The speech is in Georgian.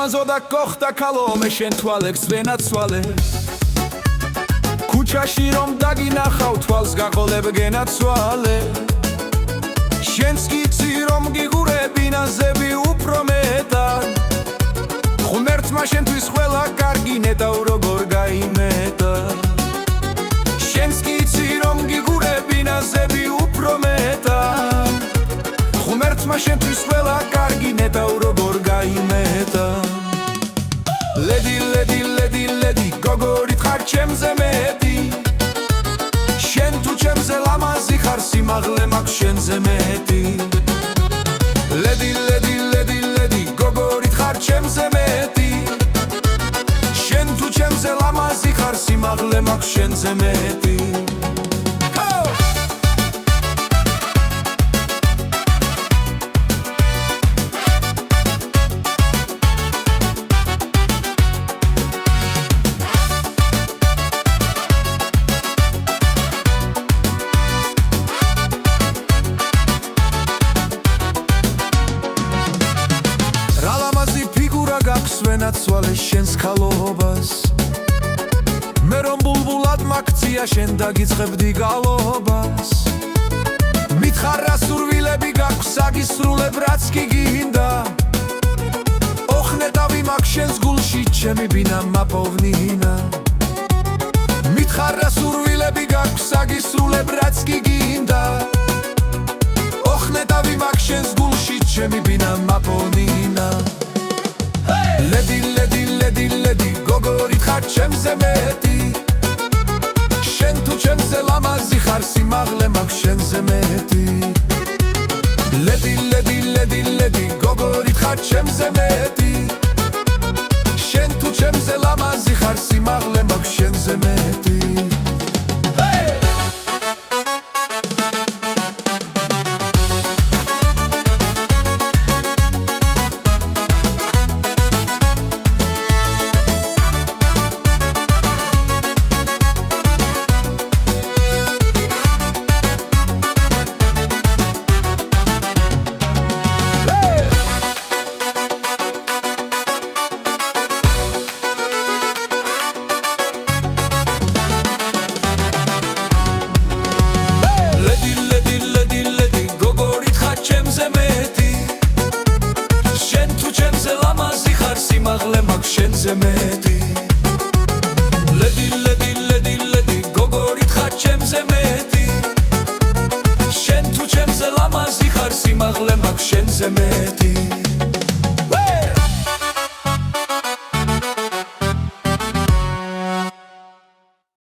ლამაზო და გოხდა ქალო მე შენ თვალებს ვენაცვალე ქუჩაში რომ დაგინახავ თვალს გაყოლებ გენაცვალე შენს გიცი რომ გიგურები ნაზები უფრო მეტად ღმერთმა შენთვის ყველა კარგი ნეტავ როგორ გაიმეტა შენს გიცი რომ გიგურები ნაზები უფრო მეტად ღმერთმა შენთვის ყველა კარგი ნეტავ როგორ გაიმეტა ლედი ლედი ლედი ლედი გოგორით ხარ ჩემზე მეტი შენ თუ ჩემზე ლამაზი ხარ სიმაღლე მაქვს შენზე მეტი ლედი ლედი ლედი ლედი გოგორით ხარ ჩემზე მეტი შენ თუ ჩემზე ლამაზი ხარ სიმაღლე მაქვს შენზე მეტი ვენაცვალე შენს ქალობას მე რომ ბულბულად მაქცია შენ დაგიწყებდი გალობას მითხარ რა სურვილები გაქვს საგისრულებ რაც კი გინდა ოხნეტავი მაქვს შენს გულში ჩემი ბინა მაპოვნინა მითხარ რა სურვილები გაქვს საგისრულებ რაც კი გინდა ოხნეტავი მაქვს შენს გულში ჩემი ბინა მაპოვნინა ლედი ლედი ლედი ლედი გოგორით ხარ ჩემზე მეტი შენ თუ ჩემზე ლამაზი ხარ სიმაღლე მაქვს შენზე მეტი ლედი ლედი ლედი ლედი გოგორით ხარ ჩემზე მეტი შენ თუ ჩემზე ლამაზი ხარ სიმაღლე მაქვს შენზე მეტი შენ თუ ჩემზე ლამაზი ხარ სიმაღლე მაქვს შენზე მეტი